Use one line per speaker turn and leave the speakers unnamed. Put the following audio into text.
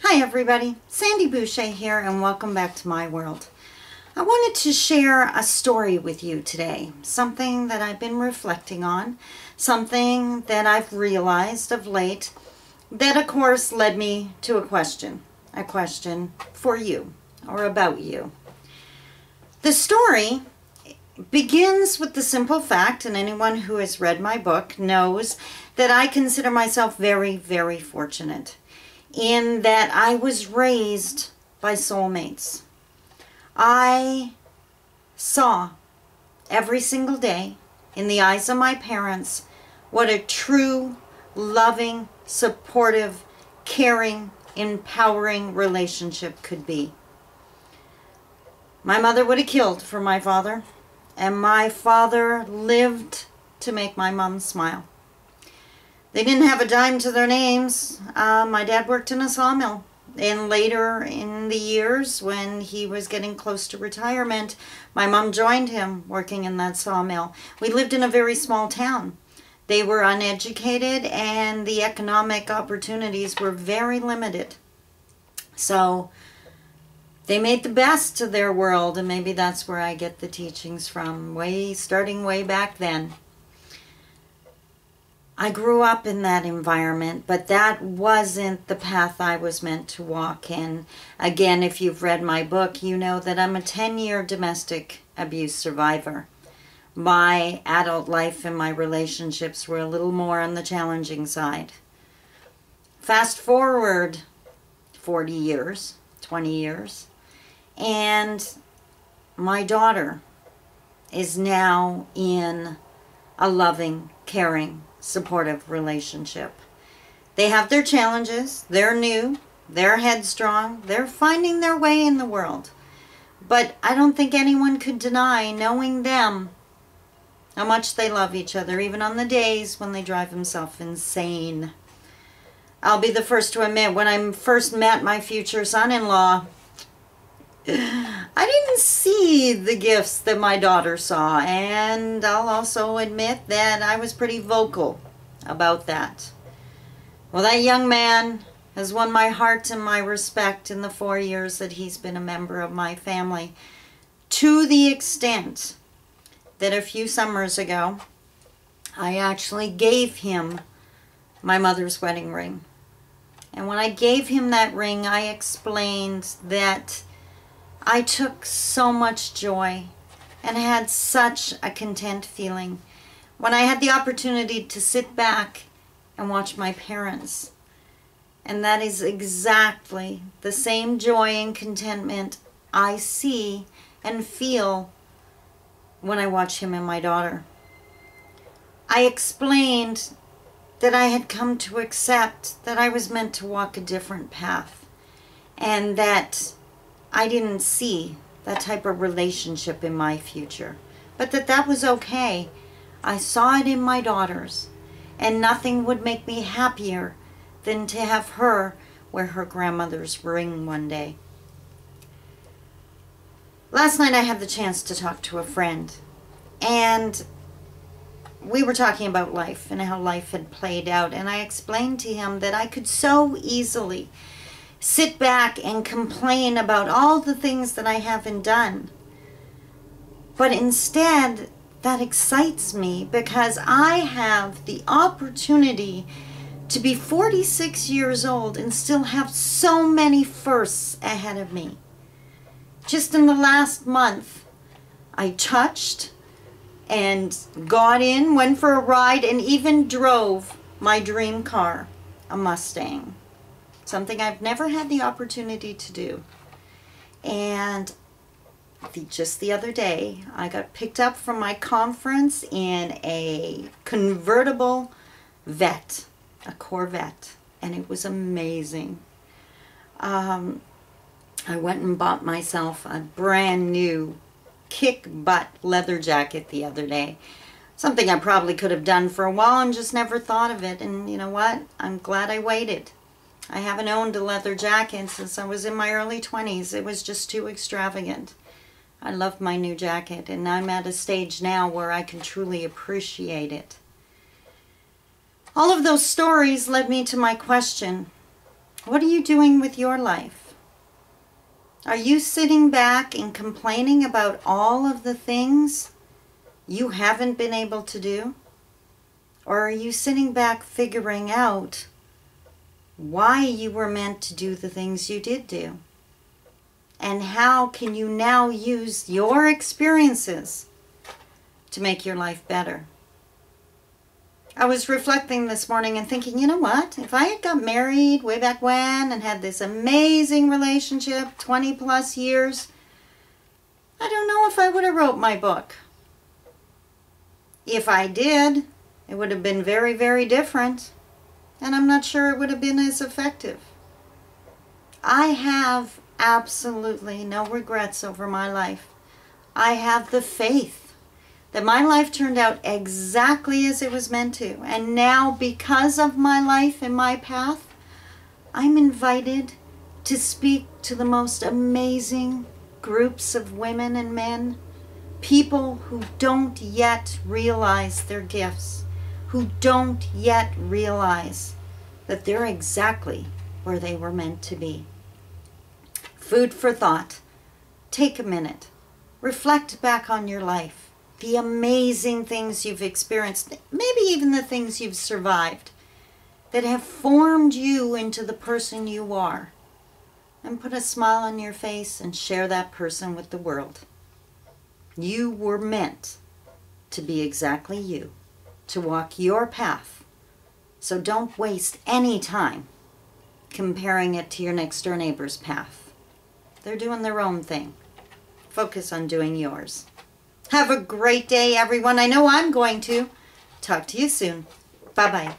Hi everybody, Sandy Boucher here and welcome back to my world. I wanted to share a story with you today, something that I've been reflecting on, something that I've realized of late that of course led me to a question for you or about you. The story begins with the simple fact, and anyone who has read my book knows that I consider myself very, very fortunate in that I was raised by soulmates. I saw every single day in the eyes of my parents what a true, loving, supportive, caring, empowering relationship could be. My mother would have killed for my father, and my father lived to make my mom smile. They didn't have a dime to their names. My dad worked in a sawmill. And later in the years, when he was getting close to retirement, my mom joined him working in that sawmill. We lived in a very small town. They were uneducated and the economic opportunities were very limited. So they made the best of their world, and maybe that's where I get the teachings from, starting way back then. I grew up in that environment, but that wasn't the path I was meant to walk in. Again, if you've read my book, you know that I'm a 10-year domestic abuse survivor. My adult life and my relationships were a little more on the challenging side. Fast forward 40 years, 20 years, and my daughter is now in a loving, caring, supportive relationship. They have their challenges, they're new, they're headstrong, they're finding their way in the world. But I don't think anyone could deny, knowing them, how much they love each other, even on the days when they drive themselves insane. I'll be the first to admit, when I first met my future son-in-law, I didn't see the gifts that my daughter saw, and I'll also admit that I was pretty vocal about that. Well, that young man has won my heart and my respect in the 4 years that he's been a member of my family, to the extent that a few summers ago, I actually gave him my mother's wedding ring. And when I gave him that ring, I explained that I took so much joy and had such a content feeling when I had the opportunity to sit back and watch my parents. And that is exactly the same joy and contentment I see and feel when I watch him and my daughter. I explained that I had come to accept that I was meant to walk a different path, and that I didn't see that type of relationship in my future, but that was okay. I saw it in my daughters, and nothing would make me happier than to have her wear her grandmother's ring one day. Last night I had the chance to talk to a friend, and we were talking about life and how life had played out, and I explained to him that I could so easily sit back and complain about all the things that I haven't done. But instead, that excites me because I have the opportunity to be 46 years old and still have so many firsts ahead of me. Just in the last month, I touched and got in, went for a ride, and even drove my dream car, a Mustang. Something I've never had the opportunity to do. And just the other day, I got picked up from my conference in a convertible Vette, a Corvette, and it was amazing. I went and bought myself a brand new kick-butt leather jacket the other day. Something I probably could have done for a while and just never thought of it. And you know what? I'm glad I waited. I haven't owned a leather jacket since I was in my early 20s. It was just too extravagant. I love my new jacket, and I'm at a stage now where I can truly appreciate it. All of those stories led me to my question. What are you doing with your life? Are you sitting back and complaining about all of the things you haven't been able to do? Or are you sitting back figuring out why you were meant to do the things you did do? And how can you now use your experiences to make your life better? I was reflecting this morning and thinking, you know what? If I had got married way back when and had this amazing relationship, 20 plus years, I don't know if I would have wrote my book. If I did, it would have been very, very different. And I'm not sure it would have been as effective. I have absolutely no regrets over my life. I have the faith that my life turned out exactly as it was meant to. And now, because of my life and my path, I'm invited to speak to the most amazing groups of women and men, people who don't yet realize their gifts, who don't yet realize that they're exactly where they were meant to be. Food for thought. Take a minute. Reflect back on your life. The amazing things you've experienced, maybe even the things you've survived, that have formed you into the person you are. And put a smile on your face and share that person with the world. You were meant to be exactly you, to walk your path. So don't waste any time comparing it to your next door neighbor's path. They're doing their own thing. Focus on doing yours. Have a great day, everyone. I know I'm going to. Talk to you soon. Bye-bye.